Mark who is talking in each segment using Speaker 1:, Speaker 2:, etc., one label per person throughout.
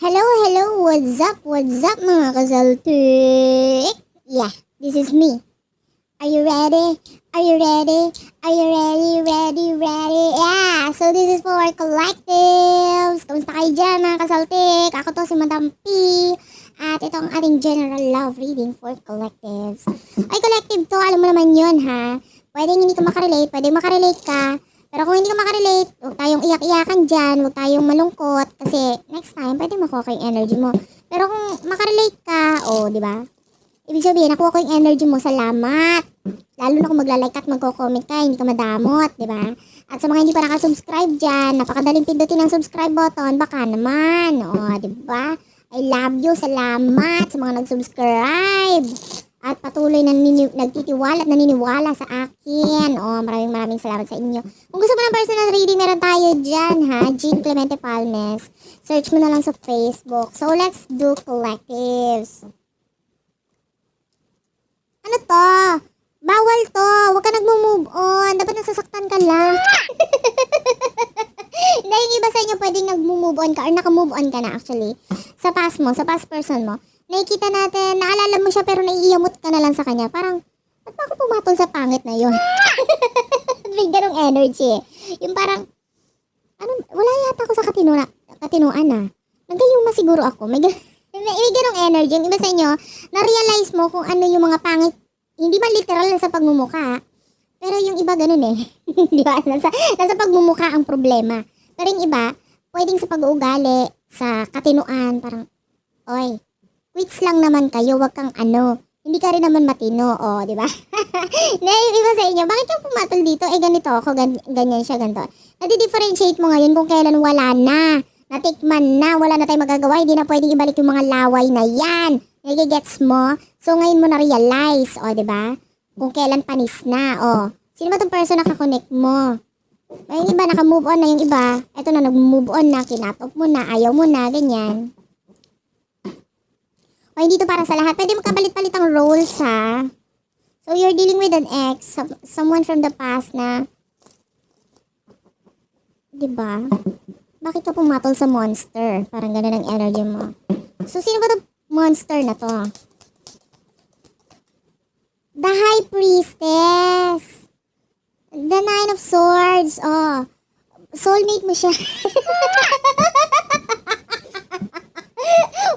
Speaker 1: What's up mga kasaltik? Yeah, this is me. Are you ready? Are you ready? Are you ready? Yeah, so this is for collectives. Kamusta kayo dyan mga kasaltik? Ako to si Madam P. At ito ang ating general love reading for collectives. Ay, collective to, alam mo naman yun ha. Pwedeng hindi ka makarelate, pwedeng makarelate ka. Pero kung hindi ka makarelate, huwag tayong iyak-iyakan dyan, huwag tayong malungkot. Kasi next time, pwede makuha ko yung energy mo. Pero kung makarelate ka, di ba? Ibig sabihin, nakuha ko yung energy mo, salamat. Lalo na kung maglalike at magko-comment ka, hindi ka madamot, di ba? At sa mga hindi pa nakasubscribe dyan, napakadaling pindutin ang subscribe button, baka naman, di ba? I love you, salamat sa mga nag-subscribe. At patuloy na nagtitiwala at naniniwala sa akin. Maraming salamat sa inyo. Kung gusto mo ng personal reading, meron tayo dyan, ha? Jean Clemente Palmes. Search mo na lang sa Facebook. So, let's do collectives. Ano to? Bawal to. Huwag ka nagmo-move on. Dapat nasasaktan ka lang. Hindi, yung iba sa inyo pwedeng nag-move on ka or naka-move on ka na actually. Sa past mo, sa past person mo. Nakikita natin, naalala mo siya pero naiiyamot ka na lang sa kanya. Parang, ba't ba ako pumatol sa pangit na yun? May ganong energy. Yung parang, wala yata ako sa katinuan na. Nagayuma siguro ako. May ganong energy. Yung iba sa inyo, na-realize mo kung ano yung mga pangit. Hindi man literal sa pagmumuka. Pero yung iba ganun eh. Di ba? Nasa pagmumuka ang problema. Pero yung iba, pwedeng sa pag-uugali, sa katinuan, parang, oy, quits lang naman kayo, wag kang hindi ka rin naman matino, di ba? Na yung iba sa inyo, bakit yung pumatol dito? Ganito ako, ganyan siya, ganito. Nadi-differentiate mo ngayon kung kailan wala na. Natikman na, wala na tayong magagawa, hindi na pwedeng ibalik yung mga laway na yan. Nagigets mo? So ngayon mo na-realize, di ba? Kung kailan panis na, Sino ba tong person na kakonect mo? Yung iba, naka-move on na yung iba. Eto na, nag-move on na, kinatop mo na, ayaw mo na, ganyan. Hindi to para sa lahat. Pwede magkapalit-palit ang roles, ha? So, you're dealing with an ex, someone from the past na, diba? Bakit ka pumatol sa monster? Parang ganun ang energy mo. So, sino ba to monster na to? The High Priestess. The Nine of Swords. Soulmate mo siya.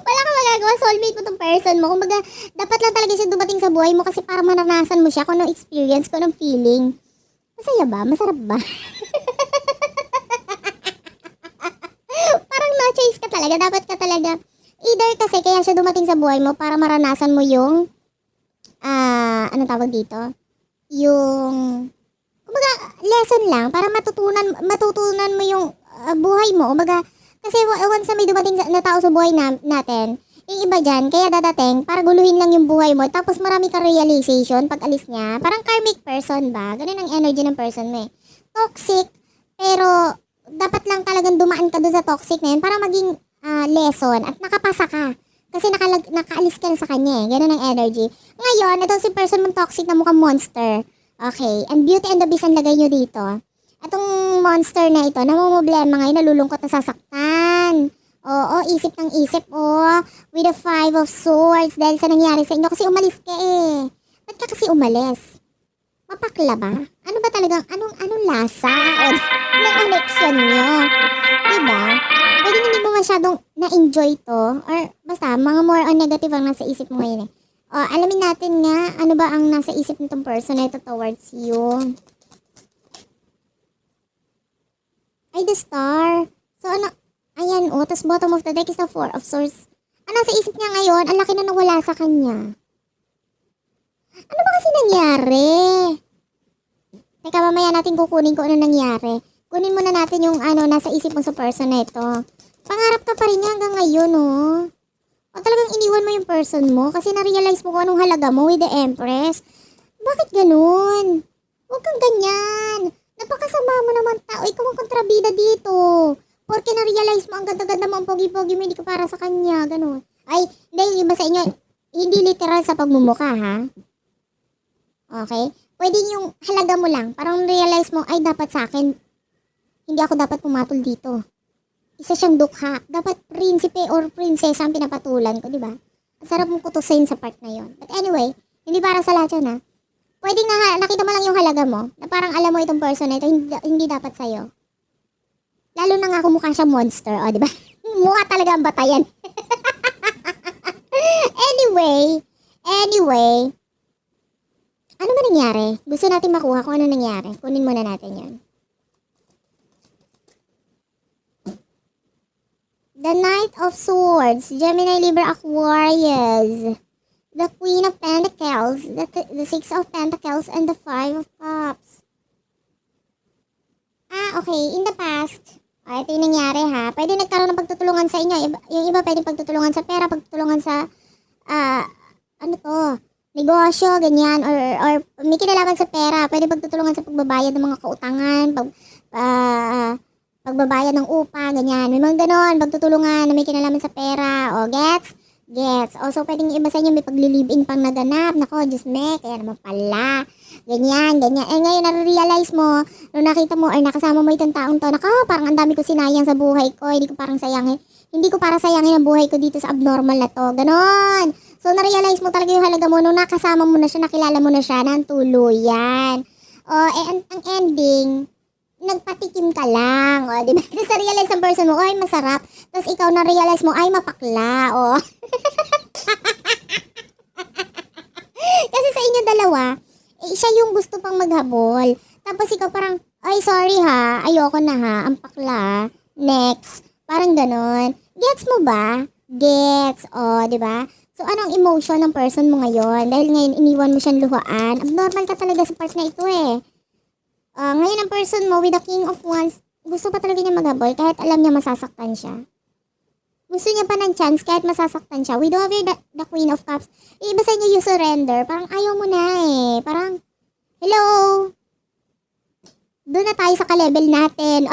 Speaker 1: Wala kang magagawa, soulmate mo tong person mo. Kumbaga, dapat lang talaga siya dumating sa buhay mo kasi para maranasan mo siya kung anong experience, kung anong feeling. Masaya ba? Masarap ba? Parang no choice ka talaga. Dapat ka talaga. Either kasi kaya siya dumating sa buhay mo para maranasan mo yung, anong tawag dito? Yung, kumbaga, lesson lang. Para matutunan mo yung buhay mo. Kumbaga, kasi once na may dumating na tao sa buhay natin, yung iba dyan, kaya dadating, para guluhin lang yung buhay mo, tapos marami ka realization pag alis niya. Parang karmic person ba? Ganun ang energy ng person mo eh. Toxic, pero dapat lang talagang dumaan ka doon sa toxic na yun para maging lesson at nakapasa ka. Kasi nakaalis ka na sa kanya eh. Ganun ang energy. Ngayon, ito si person mong toxic na mukhang monster. Okay, and Beauty and the Beast ang lagay nyo dito. Itong monster na ito, namumblema ngayon, nalulungkot na sasaktan. Isip ng isip, with the 5 of swords dahil sa nangyari sa inyo. Kasi umalis ka eh. Ba't ka kasi umalis? Mapakla ba? Ano ba talagang, anong lasa? Anong connection nyo? Diba? Pwede hindi mo masyadong na-enjoy to. Or basta, mga more on negative ang nasa isip mo ngayon eh. Alamin natin nga, ano ba ang nasa isip nitong person na ito towards you. Ay, the star. So, ayan, tapos bottom of the deck is the 4 of swords. Ang nasa isip niya ngayon, ang laki na nawala sa kanya. Ano ba kasi nangyari? Teka, mamaya natin kukunin kung ano nangyari. Kunin muna natin yung nasa isip mo sa person na ito. Pangarap ka pa rin niya hanggang ngayon, O talagang iniwan mo yung person mo kasi na-realize mo kung anong halaga mo with the Empress. Bakit ganun? Huwag kang ganyan. Napakasama mo naman tao. Ikaw ang kontrabida dito. Porque na-realize mo ang ganda-ganda mo, ang pogi-pogi mo, hindi ka para sa kanya. Ganun. Ay, hindi, yung iba sa inyo, hindi literal sa pagmumuka, ha? Okay? Pwede yung halaga mo lang. Parang realize mo, ay, dapat sa akin, hindi ako dapat pumatol dito. Isa siyang dukha. Dapat prinsipe or prinsesa ang pinapatulan ko, di ba? Ang sarap mong kutusin sa part na yon. But anyway, hindi para sa lahat yan ha. Pwedeng nakita mo lang yung halaga mo, na parang alam mo itong person na ito, hindi dapat sa'yo. Lalo na nga kung mukha siyang monster, o di ba? Mukha talaga ang batayan. Anyway, ano ba nangyari? Gusto natin makuha kung ano nangyari. Kunin muna natin yan. The Knight of Swords, Gemini, Libra, Aquarius, the Queen of Pentacles, the Six of Pentacles, and the Five of Cups. Okay. In the past, ito yung nangyari ha. Pwede nagkaroon ng pagtutulungan sa inyo. Yung iba pwede pagtutulungan sa pera, pagtutulungan sa, negosyo, ganyan, or may kinalaman sa pera. Pwede pagtutulungan sa pagbabayad ng mga kautangan, pagbabayad ng upa, ganyan. May mga ganon, pagtutulungan na may kinalaman sa pera. O, gets? So, pwedeng iba sa inyo may pagli-live-in pang naganap. Nako, Diyos me, kaya naman pala. Ganyan. Ngayon, na-realize mo, nung nakita mo, or nakasama mo itong taong to, nako, parang ang dami ko sinayang sa buhay ko. Hindi ko para sayangin ang buhay ko dito sa abnormal na to. Ganon. So, na-realize mo talaga yung halaga mo nung nakasama mo na siya, nakilala mo na siya ng tuluyan. Ang ending, nagpatikim ka lang. O, di ba? Tapos na-realize ng person mo, ay, masarap. Tapos ikaw na-realize mo, ay, mapakla. O. Kasi sa inyo dalawa, siya yung gusto pang maghabol. Tapos ikaw parang, ay, sorry ha, ayoko na ha, ang pakla. Next. Parang ganon. Gets mo ba? Gets. O, di ba? So, anong emotion ng person mo ngayon? Dahil ngayon, iniwan mo siyang luhaan. Abnormal ka talaga sa part na ito eh. Ngayon ang person mo with the King of Wands, gusto pa talaga niya maghabol kahit alam niya masasaktan siya. Gusto niya pa ng chance kahit masasaktan siya. With over the Queen of Cups, iba sa inyo yung surrender. Parang ayaw mo na eh. Parang, hello? Doon na tayo sa ka-level natin.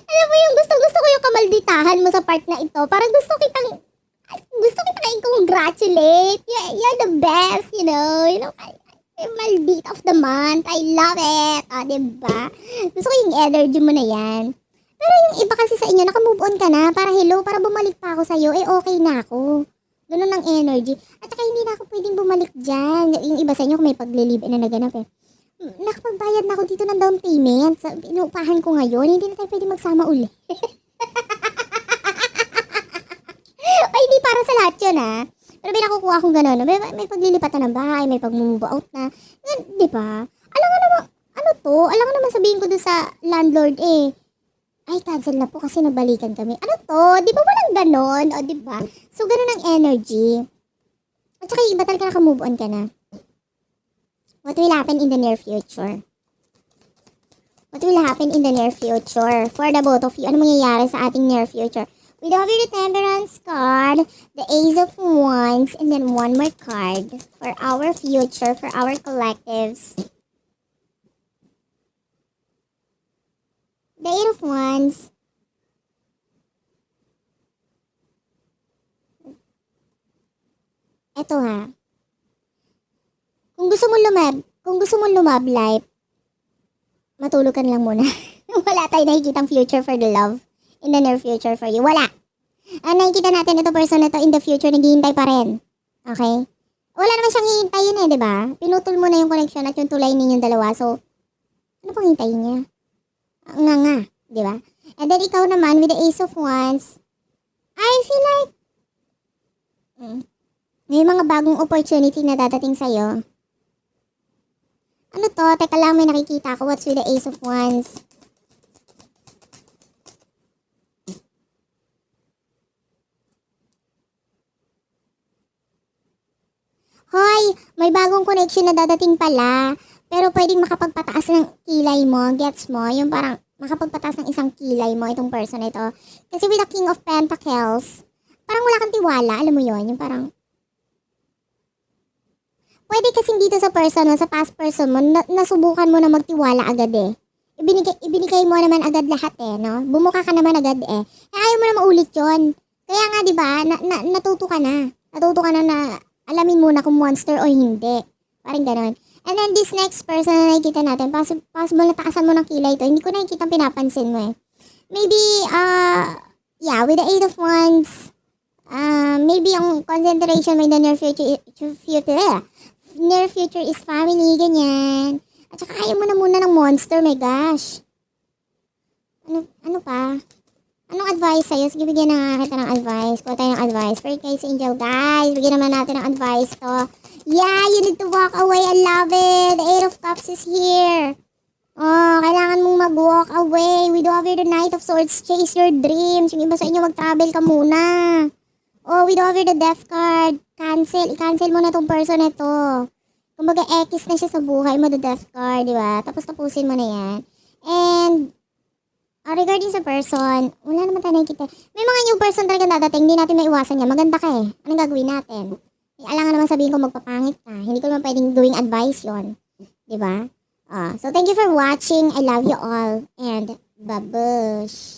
Speaker 1: Alam mo yung gusto ko yung kamalditahan mo sa part na ito. Parang gusto kitang i-congratulate. You're the best, you know, Maldita of the month. I love it. Diba? Gusto ko yung energy mo na yan. Pero yung iba kasi sa inyo, naka-move on ka na. Para hello, para bumalik pa ako sa'yo, okay na ako. Ganun ang energy. At saka hindi na ako pwedeng bumalik dyan. Yung iba sa inyo, kung may pag-live-in na naganap eh. Nakapagbayad na ako dito ng down payment. Inuupahan ko ngayon. Hindi na tayo pwede magsama uli. Ay, hindi para sa lahat yun ha. Pero may nakukuha akong gano'n. May paglilipatan ng bahay, may pag-move out na. Di ba? Alam nga naman, alam nga naman sabihin ko doon sa landlord eh. Ay, cancel na po kasi nabalikan kami. Ano to? Di ba walang gano'n? O, di ba? So, gano'n ang energy. At saka iba talaga naka-move on ka na. What will happen in the near future? What will happen in the near future? For the both of you, ano mangyayari sa ating near future? We have the Temperance card, the Ace of Wands, and then one more card for our future, for our collectives. The Eight of Wands. Ito ha. Kung gusto mo lumab life, matulog ka lang muna. Wala tayong nakikitang future for the love. In the near future for you. Wala. Nakikita natin ito person na to in the future, naghihintay pa rin. Okay? Wala naman siyang hihintayin eh, di ba? Pinutol mo na yung connection at yung tulay ninyong dalawa. So, ano pang hintayin niya? Nga, di ba? And then ikaw naman with the Ace of Wands, I feel like may mga bagong opportunity na dadating sa'yo. Ano to? Teka lang, may nakikita ako. What's with the Ace of Wands? Hoy, may bagong connection na dadating pala. Pero pwedeng makapagpataas ng kilay mo. Gets mo? Yung parang makapagpataas ng isang kilay mo itong person na ito. Kasi with the King of Pentacles, parang wala kang tiwala. Alam mo yon, yung parang pwede kasing dito sa person mo, sa past person mo, nasubukan mo na magtiwala agad eh. Ibinigay mo naman agad lahat eh, no? Bumuka ka naman agad eh. Ayaw mo na maulit yon. Kaya nga, di ba, natuto ka na. Natuto ka na alamin muna kung monster o hindi. Parang ganon. And then this next person na nakikita natin, possible na taasan mo ng kilay ito. Hindi ko nakikita pinapansin mo eh. Maybe, yeah, with the 8 of Wands, maybe ang concentration mo in the near future is family, ganyan. At saka ayaw mo na muna ng monster, my gosh. Ano pa? Anong advice sa'yo? Sige, bigyan na nga kita ng advice. Kuha tayo ng advice. For guys, angel, guys. Bigyan naman natin ng advice to. Yeah, you need to walk away. I love it. The 8 of Cups is here. Oh, kailangan mong mag-walk away. We do have here the Knight of Swords. Chase your dreams. Yung iba sa inyo, mag-travel ka muna. Oh, we do have here the Death card. Cancel. I-cancel mo na tong person na to. Kumbaga, X na siya sa buhay mo, the Death card, di ba? Tapos tapusin mo na yan. And, regarding sa person, wala naman tayo nakikita. May mga new person talaga dadating, hindi natin maiwasan yan. Maganda ka eh. Anong gagawin natin? Alangan naman sabihin ko magpapangit ka. Hindi ko naman pwedeng gawing advice yon, di ba? So thank you for watching. I love you all. And babush.